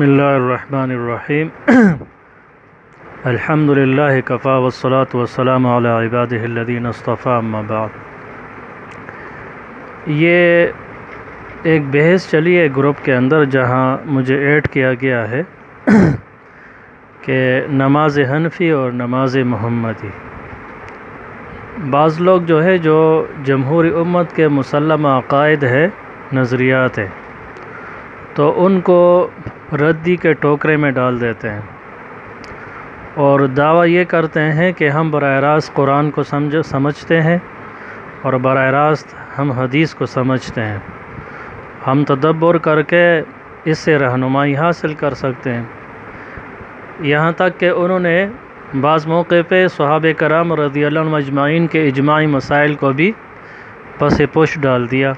بسم اللہ الرحمن الرحیم الحمد للہ کفا والصلاة والسلام علی عبادہ الذین اصطفیٰ اما بعد۔ یہ ایک بحث چلی ہے گروپ کے اندر جہاں مجھے ایڈ کیا گیا ہے کہ نماز حنفی اور نماز محمدی، بعض لوگ جو ہے جو جمہوری امت کے مسلمہ عقائد ہے، نظریات ہے، تو ان کو ردی کے ٹوکرے میں ڈال دیتے ہیں اور دعویٰ یہ کرتے ہیں کہ ہم براہ راست قرآن کو سمجھتے ہیں اور براہ راست ہم حدیث کو سمجھتے ہیں، ہم تدبر کر کے اس سے رہنمائی حاصل کر سکتے ہیں۔ یہاں تک کہ انہوں نے بعض موقع پہ صحابہ کرام رضی اللہ عنہم اجمعین کے اجماعی مسائل کو بھی پس پش ڈال دیا۔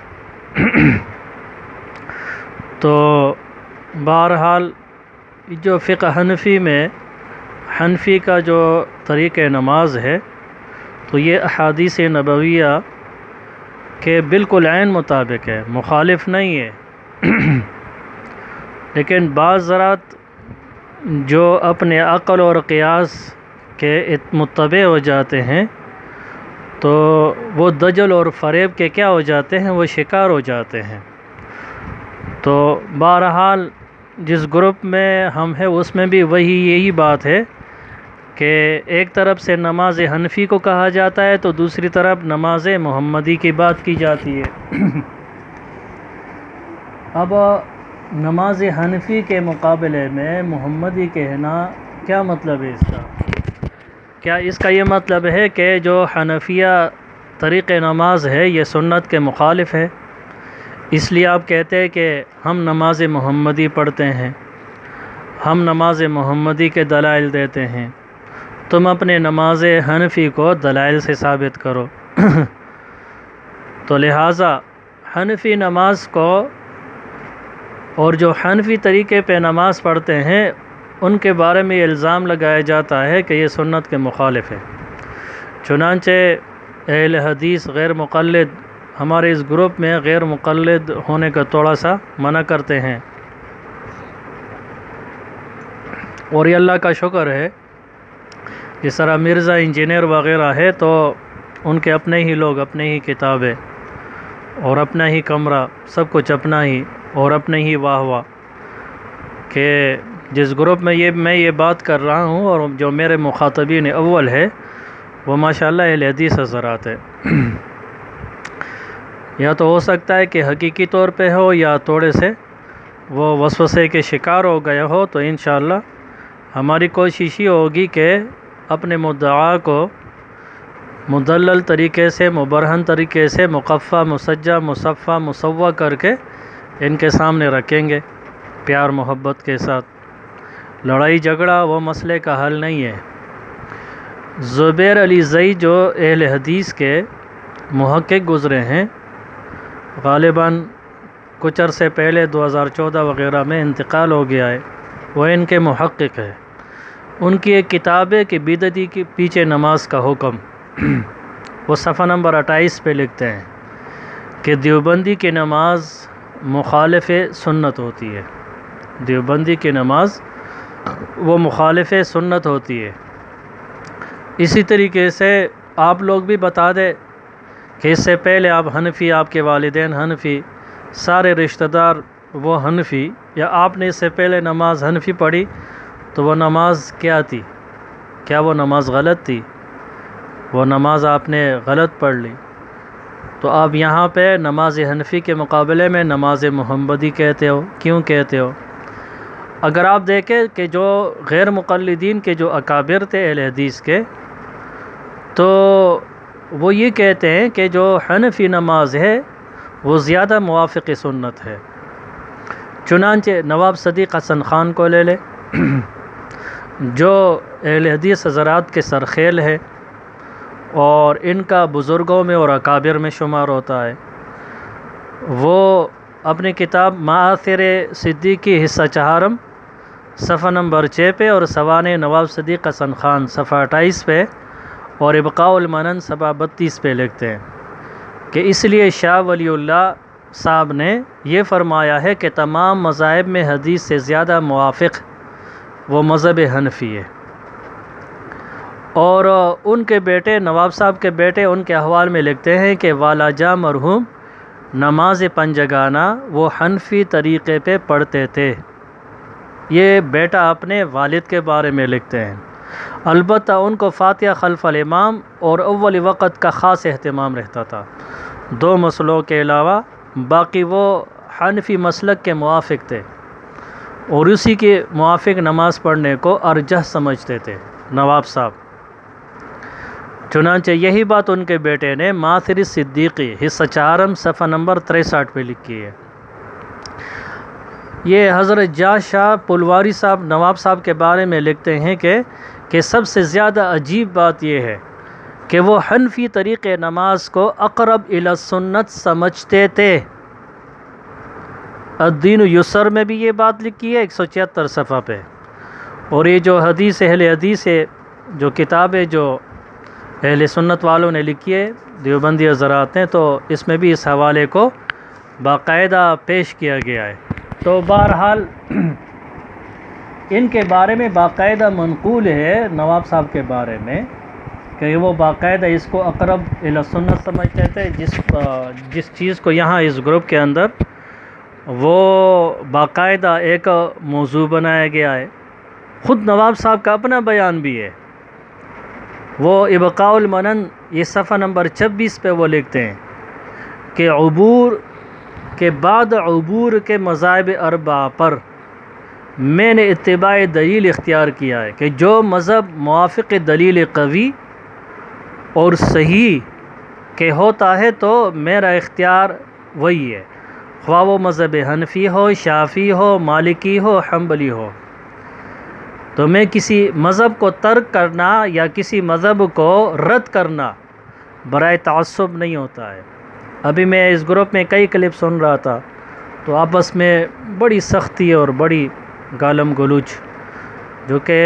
تو بہرحال جو فقہ حنفی میں حنفی کا جو طریقہ نماز ہے تو یہ احادیث نبویہ کے بالکل عین مطابق ہے، مخالف نہیں ہے۔ لیکن بعض حضرات جو اپنے عقل اور قیاس کے متبع ہو جاتے ہیں تو وہ دجل اور فریب کے کیا ہو جاتے ہیں، وہ شکار ہو جاتے ہیں۔ تو بہرحال جس گروپ میں ہم ہیں اس میں بھی یہی بات ہے کہ ایک طرف سے نماز حنفی کو کہا جاتا ہے تو دوسری طرف نماز محمدی کی بات کی جاتی ہے۔ اب نماز حنفی کے مقابلے میں محمدی کہنا کیا مطلب ہے اس کا؟ کیا اس کا یہ مطلب ہے کہ جو حنفیہ طریق نماز ہے یہ سنت کے مخالف ہے، اس لیے آپ کہتے ہیں کہ ہم نماز محمدی پڑھتے ہیں، ہم نماز محمدی کے دلائل دیتے ہیں، تم اپنے نماز حنفی کو دلائل سے ثابت کرو۔ تو لہٰذا حنفی نماز کو اور جو حنفی طریقے پہ نماز پڑھتے ہیں ان کے بارے میں الزام لگایا جاتا ہے کہ یہ سنت کے مخالف ہے۔ چنانچہ اہل حدیث غیر مقلد ہمارے اس گروپ میں غیر مقلد ہونے کا تھوڑا سا منع کرتے ہیں، اور یہ اللہ کا شکر ہے جس طرح مرزا انجینئر وغیرہ ہے تو ان کے اپنے ہی لوگ، اپنے ہی کتابیں اور اپنا ہی کمرہ، سب کچھ اپنا ہی اور اپنے ہی واہ واہ، کہ جس گروپ میں میں یہ بات کر رہا ہوں اور جو میرے مخاطبین اول ہے وہ ماشاءاللہ اہل حدیث حضرات ہے۔ یا تو ہو سکتا ہے کہ حقیقی طور پہ ہو یا تھوڑے سے وہ وسوسے کے شکار ہو گئے ہو، تو انشاءاللہ ہماری کوشش یہ ہوگی کہ اپنے مدعا کو مدلل طریقے سے، مبرہن طریقے سے، مقفع، مسجع، مصفع، مصوع کر کے ان کے سامنے رکھیں گے، پیار محبت کے ساتھ۔ لڑائی جھگڑا وہ مسئلے کا حل نہیں ہے۔ زبیر علی زئی جو اہل حدیث کے محقق گزرے ہیں، غالباً کچھ عرصے پہلے 2014 وغیرہ میں انتقال ہو گیا ہے، وہ ان کے محقق ہے۔ ان کی ایک کتاب ہے کہ بدعتی کے پیچھے نماز کا حکم، وہ صفحہ نمبر 28 پہ لکھتے ہیں کہ دیوبندی کی نماز مخالف سنت ہوتی ہے، دیوبندی کی نماز وہ مخالف سنت ہوتی ہے۔ اسی طریقے سے آپ لوگ بھی بتا دیں کہ اس سے پہلے آپ حنفی، آپ کے والدین حنفی، سارے رشتہ دار وہ حنفی، یا آپ نے اس سے پہلے نماز حنفی پڑھی تو وہ نماز کیا تھی؟ کیا وہ نماز غلط تھی؟ وہ نماز آپ نے غلط پڑھ لی، تو آپ یہاں پہ نماز حنفی کے مقابلے میں نماز محمدی کہتے ہو، کیوں کہتے ہو؟ اگر آپ دیکھیں کہ جو غیر مقلدین کے جو اکابر تھے اہل حدیث کے، تو وہ یہ کہتے ہیں کہ جو حنفی نماز ہے وہ زیادہ موافق سنت ہے۔ چنانچہ نواب صدیق حسن خان کو لے لے جو اہل حدیث حضرات کے سرخیل ہے اور ان کا بزرگوں میں اور اکابر میں شمار ہوتا ہے، وہ اپنی کتاب مآثر صدیقی حصہ چہارم صفحہ نمبر 6 پہ اور سوانح نواب صدیق حسن خان صفحہ 28 پہ اور ابقاء المنن صفحہ 32 پہ لکھتے ہیں کہ اس لیے شاہ ولی اللہ صاحب نے یہ فرمایا ہے کہ تمام مذاہب میں حدیث سے زیادہ موافق وہ مذہب حنفی ہے، اور ان کے بیٹے نواب صاحب کے بیٹے ان کے احوال میں لکھتے ہیں کہ والاجا مرحوم نماز پنجگانہ وہ حنفی طریقے پہ پڑھتے تھے۔ یہ بیٹا اپنے والد کے بارے میں لکھتے ہیں۔ البتہ ان کو فاتحہ خلف الامام اور اول وقت کا خاص اہتمام رہتا تھا، 2 مسئلوں کے علاوہ باقی وہ حنفی مسلک کے موافق تھے اور اسی کے موافق نماز پڑھنے کو ارجح سمجھتے تھے نواب صاحب۔ چنانچہ یہی بات ان کے بیٹے نے ماثر صدیقی حصہ 4 صفحہ نمبر 63 پہ لکھی ہے۔ یہ حضرت جاز شاہ پلواری صاحب نواب صاحب کے بارے میں لکھتے ہیں کہ سب سے زیادہ عجیب بات یہ ہے کہ وہ حنفی طریقے نماز کو اقرب الی السنت سمجھتے تھے۔ الدین یسر میں بھی یہ بات لکھی ہے 176 صفحہ پہ، اور یہ جو حدیث اہل حدیث ہے، جو کتابیں جو اہل سنت والوں نے لکھی ہے، دیوبندی حضرات ہیں، تو اس میں بھی اس حوالے کو باقاعدہ پیش کیا گیا ہے۔ تو بہرحال ان کے بارے میں باقاعدہ منقول ہے نواب صاحب کے بارے میں کہ وہ باقاعدہ اس کو اقرب الی سنت سمجھتے تھے۔ جس چیز کو یہاں اس گروپ کے اندر وہ باقاعدہ ایک موضوع بنایا گیا ہے، خود نواب صاحب کا اپنا بیان بھی ہے۔ وہ ابقاء المنن یہ صفحہ نمبر 26 پہ وہ لکھتے ہیں کہ عبور کے بعد عبور کے مذاہب اربعہ پر میں نے اتباع دلیل اختیار کیا ہے کہ جو مذہب موافق دلیل قوی اور صحیح کہ ہوتا ہے تو میرا اختیار وہی ہے، خواہ وہ مذہب حنفی ہو، شافعی ہو، مالکی ہو، حنبلی ہو۔ تو میں کسی مذہب کو ترک کرنا یا کسی مذہب کو رد کرنا برائے تعصب نہیں ہوتا ہے۔ ابھی میں اس گروپ میں کئی کلپ سن رہا تھا، تو آپس میں بڑی سختی اور بڑی گالم گلوچ، جو کہ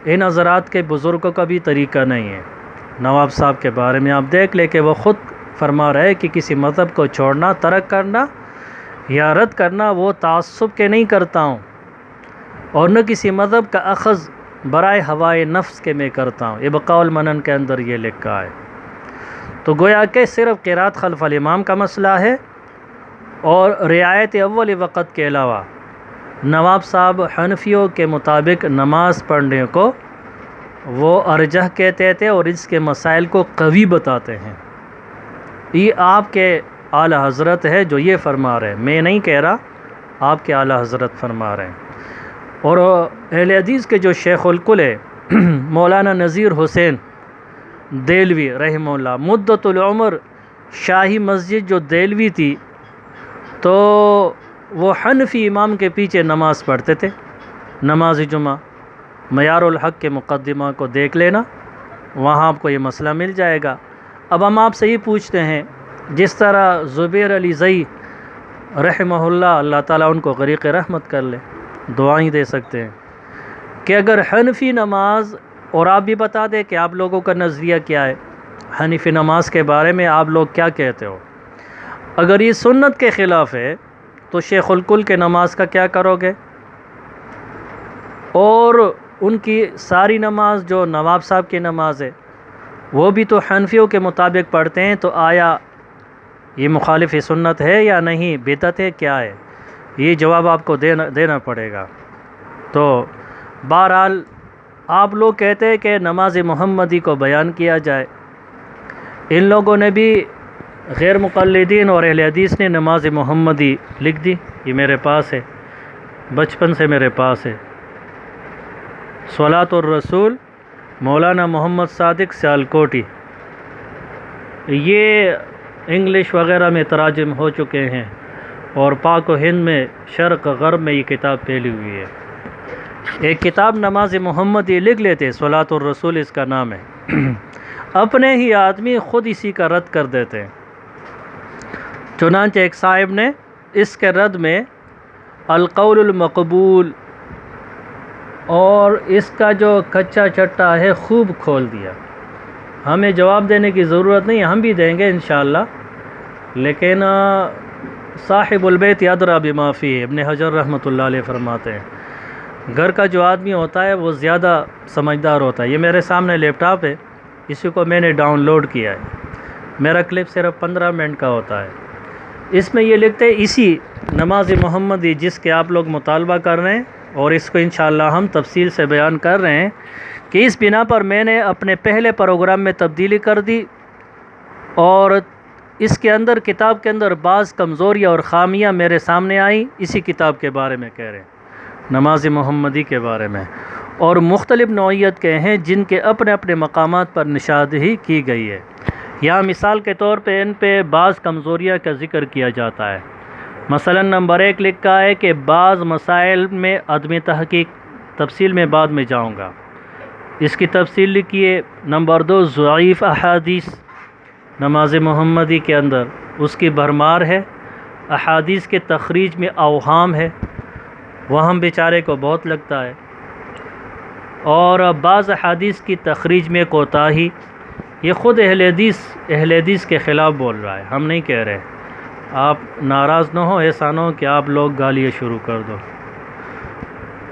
ان حضرات کے بزرگوں کا بھی طریقہ نہیں ہے۔ نواب صاحب کے بارے میں آپ دیکھ لیں کہ وہ خود فرما رہے کہ کسی مذہب کو چھوڑنا، ترک کرنا یا رد کرنا وہ تعصب کے نہیں کرتا ہوں، اور نہ کسی مذہب کا اخذ برائے ہوائے نفس کے میں کرتا ہوں۔ ابقاء المنن کے اندر یہ لکھا ہے۔ تو گویا کہ صرف قرات خلف الامام کا مسئلہ ہے، اور رعایت اول وقت کے علاوہ نواب صاحب حنفیوں کے مطابق نماز پڑھنے کو وہ ارجح کہتے تھے اور اس کے مسائل کو قوی بتاتے ہیں۔ یہ آپ کے اعلی حضرت ہے جو یہ فرما رہے ہیں، میں نہیں کہہ رہا، آپ کے اعلی حضرت فرما رہے ہیں۔ اور اہل حدیث کے جو شیخ الکل ہے مولانا نذیر حسین دہلوی رحمہ اللہ، مدت العمر شاہی مسجد جو دہلوی تھی، تو وہ حنفی امام کے پیچھے نماز پڑھتے تھے، نماز جمعہ۔ معیار الحق کے مقدمہ کو دیکھ لینا، وہاں آپ کو یہ مسئلہ مل جائے گا۔ اب ہم آپ سے یہ پوچھتے ہیں، جس طرح زبیر علی زئی رحمہ اللہ، اللہ تعالیٰ ان کو غریق رحمت کر لے، دعائیں دے سکتے ہیں، کہ اگر حنفی نماز، اور آپ بھی بتا دیں کہ آپ لوگوں کا نظریہ کیا ہے حنفی نماز کے بارے میں، آپ لوگ کیا کہتے ہو؟ اگر یہ سنت کے خلاف ہے تو شیخ الکل کے نماز کا کیا کرو گے؟ اور ان کی ساری نماز جو نواب صاحب کی نماز ہے وہ بھی تو حنفیوں کے مطابق پڑھتے ہیں، تو آیا یہ مخالف سنت ہے یا نہیں، بدعت ہے، کیا ہے؟ یہ جواب آپ کو دینا پڑے گا۔ تو بہرحال آپ لوگ کہتے ہیں کہ نماز محمدی کو بیان کیا جائے، ان لوگوں نے بھی، غیر مقلدین اور اہل حدیث نے نماز محمدی لکھ دی، یہ میرے پاس ہے، بچپن سے میرے پاس ہے، صلاۃ الرسول مولانا محمد صادق سیالکوٹی، یہ انگلش وغیرہ میں تراجم ہو چکے ہیں، اور پاک و ہند میں، شرق غرب میں یہ کتاب پھیلی ہوئی ہے۔ ایک کتاب نماز محمدی لکھ لیتے، صلاۃ الرسول اس کا نام ہے، اپنے ہی آدمی خود اسی کا رد کر دیتے ہیں۔ چنانچہ ایک صاحب نے اس کے رد میں القول المقبول اور اس کا جو کچا چٹا ہے خوب کھول دیا۔ ہمیں جواب دینے کی ضرورت نہیں، ہم بھی دیں گے انشاءاللہ، لیکن صاحب البیت ادری بما فیہ، ابن حجر رحمۃ اللہ علیہ فرماتے ہیں گھر کا جو آدمی ہوتا ہے وہ زیادہ سمجھدار ہوتا ہے۔ یہ میرے سامنے لیپ ٹاپ ہے، اسی کو میں نے ڈاؤن لوڈ کیا ہے، میرا کلپ صرف 15 منٹ کا ہوتا ہے۔ اس میں یہ لکھتے ہیں اسی نماز محمدی جس کے آپ لوگ مطالبہ کر رہے ہیں، اور اس کو انشاءاللہ ہم تفصیل سے بیان کر رہے ہیں کہ اس بنا پر میں نے اپنے پہلے پروگرام میں تبدیلی کر دی، اور اس کے اندر کتاب کے اندر بعض کمزوریاں اور خامیاں میرے سامنے آئیں، اسی کتاب کے بارے میں کہہ رہے ہیں، نماز محمدی کے بارے میں، اور مختلف نوعیت کے ہیں جن کے اپنے اپنے مقامات پر نشاندہی کی گئی ہے۔ یہاں مثال کے طور پہ ان پہ بعض کمزوریاں کا ذکر کیا جاتا ہے۔ مثلا نمبر 1 لکھا ہے کہ بعض مسائل میں عدم تحقیق، تفصیل میں بعد میں جاؤں گا، اس کی تفصیل لکھیے۔ نمبر 2 ضعیف احادیث نماز محمدی کے اندر، اس کی بھرمار ہے، احادیث کے تخریج میں اوہام ہے، وہم بیچارے کو بہت لگتا ہے، اور بعض احادیث کی تخریج میں کوتاہی۔ یہ خود اہل حدیث کے خلاف بول رہا ہے، ہم نہیں کہہ رہے۔ آپ ناراض نہ ہو، ایسا نہ ہو کہ آپ لوگ گالیاں شروع کر دو،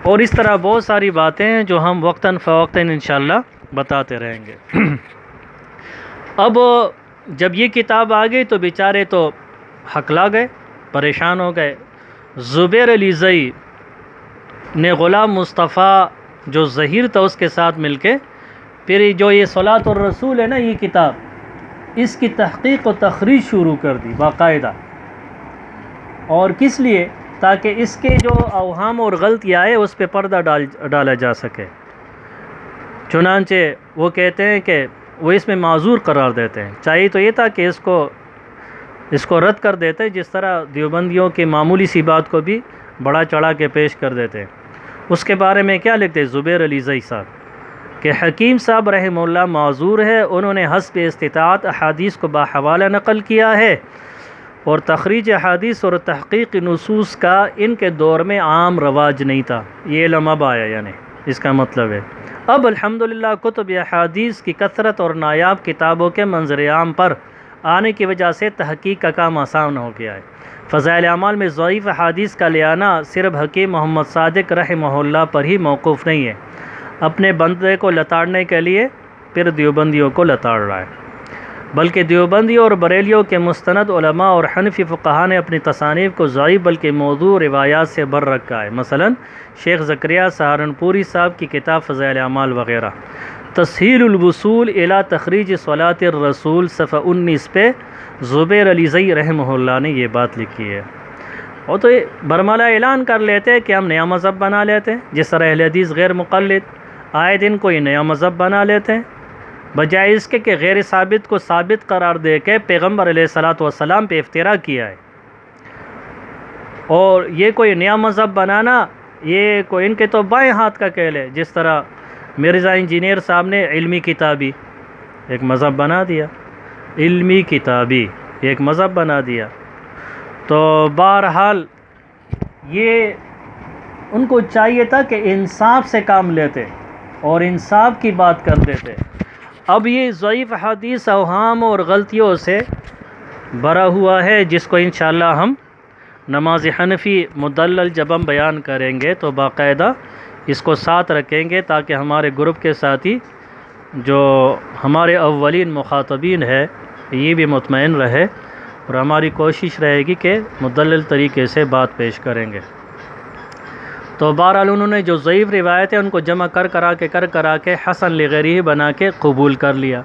اور اس طرح بہت ساری باتیں ہیں جو ہم وقتاً فوقتاً انشاءاللہ بتاتے رہیں گے۔ اب جب یہ کتاب آ گئی تو بیچارے تو ہکلا گئے، پریشان ہو گئے۔ زبیر علی زئی نے غلام مصطفیٰ جو ظہیر تھا اس کے ساتھ مل کے پھر جو یہ صلاۃ الرسول ہے نا، یہ کتاب، اس کی تحقیق و تخریج شروع کر دی باقاعدہ۔ اور کس لیے؟ تاکہ اس کے جو اوہام اور غلطیاں آئے اس پہ پردہ ڈالا جا سکے۔ چنانچہ وہ کہتے ہیں کہ وہ اس میں معذور قرار دیتے ہیں، چاہیے تو یہ تھا کہ اس کو رد کر دیتے، جس طرح دیوبندیوں کی معمولی سی بات کو بھی بڑا چڑھا کے پیش کر دیتے ہیں۔ اس کے بارے میں کیا لکھتے ہیں زبیر علی زئی صاحب کہ حکیم صاحب رحمہ اللہ معذور ہے، انہوں نے حسب استطاعت احادیث کو باحوالہ نقل کیا ہے، اور تخریج احادیث اور تحقیق نصوص کا ان کے دور میں عام رواج نہیں تھا۔ یہ علم اب آیا، یعنی اس کا مطلب ہے اب الحمدللہ کتب احادیث کی کثرت اور نایاب کتابوں کے منظر عام پر آنے کی وجہ سے تحقیق کا کام آسان ہو گیا ہے۔ فضائل اعمال میں ضعیف احادیث کا لے آنا صرف حکیم محمد صادق رحمہ اللہ پر ہی موقوف نہیں ہے، اپنے بندے کو لتاڑنے کے لیے پھر دیوبندیوں کو لتاڑ رہا ہے، بلکہ دیوبندیوں اور بریلیوں کے مستند علماء اور حنفی فقہاء نے اپنی تصانیف کو ضعیف بلکہ موضوع روایات سے بھر رکھا ہے۔ مثلا شیخ زکریا سہارنپوری صاحب کی کتاب فضائل اعمال وغیرہ۔ تسہیل الوصول الی تخریج صلاۃ الرسول صفحہ 19 پہ زبیر علی زئی رحمہ اللہ نے یہ بات لکھی ہے۔ وہ تو برملا اعلان کر لیتے ہیں کہ ہم نیا مذہب بنا لیتے ہیں، جس طرح اہل حدیث غیر مقلد آئے دن کوئی نیا مذہب بنا لیتے ہیں، بجائے اس کے کہ غیر ثابت کو ثابت قرار دے کے پیغمبر علیہ الصلاۃ والسلام پہ افتراء کیا ہے۔ اور یہ کوئی نیا مذہب بنانا، یہ کوئی ان کے تو بائیں ہاتھ کا کھیل ہے، جس طرح مرزا انجینئر صاحب نے علمی کتابی ایک مذہب بنا دیا، علمی کتابی ایک مذہب بنا دیا۔ تو بہرحال یہ ان کو چاہیے تھا کہ انصاف سے کام لیتے اور انصاف کی بات کر دیتے۔ اب یہ ضعیف حدیث اوہام اور غلطیوں سے بھرا ہوا ہے، جس کو انشاءاللہ ہم نماز حنفی مدلل جب ہم بیان کریں گے تو باقاعدہ اس کو ساتھ رکھیں گے، تاکہ ہمارے گروپ کے ساتھی جو ہمارے اولین مخاطبین ہے یہ بھی مطمئن رہے، اور ہماری کوشش رہے گی کہ مدلل طریقے سے بات پیش کریں گے۔ تو بہرحال انہوں نے جو ضعیف روایتیں ان کو جمع کرا کے حسن لغیرہ بنا کے قبول کر لیا۔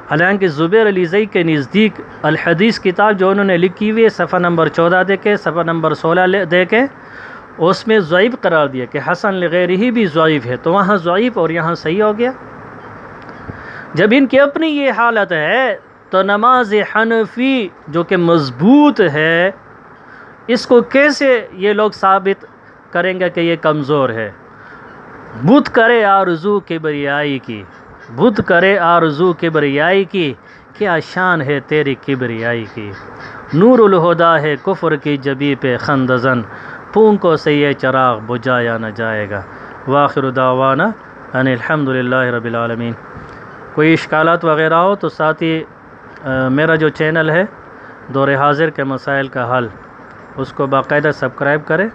حالانکہ زبیر علی زئی کے نزدیک الحدیث کتاب جو انہوں نے لکھی ہوئی ہے صفحہ نمبر 14 دے کے صفحہ نمبر 16 دے کے اس میں ضعیف قرار دیا کہ حسن لغیرہ بھی ضعیف ہے، تو وہاں ضعیف اور یہاں صحیح ہو گیا۔ جب ان کی اپنی یہ حالت ہے تو نماز حنفی جو کہ مضبوط ہے، اس کو کیسے یہ لوگ ثابت کریں گے کہ یہ کمزور ہے؟ بت کرے آرزو کبریائی کی، بت کرے آرزو کبریائی کی، کیا شان ہے تیری کبریائی کی، نور الہدا ہے کفر کی جبی پہ خندزن، پھونکوں سے یہ چراغ بجھایا نہ جائے گا۔ وآخر دعوانا ان الحمدللہ رب العالمین۔ کوئی اشکالات وغیرہ ہو تو ساتھ ہی میرا جو چینل ہے دور حاضر کے مسائل کا حل، اس کو باقاعدہ سبسکرائب کریں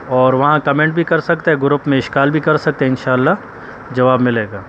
اور وہاں کمنٹ بھی کر سکتے ہیں، گروپ میں اشکال بھی کر سکتے ہیں، انشاءاللہ جواب ملے گا۔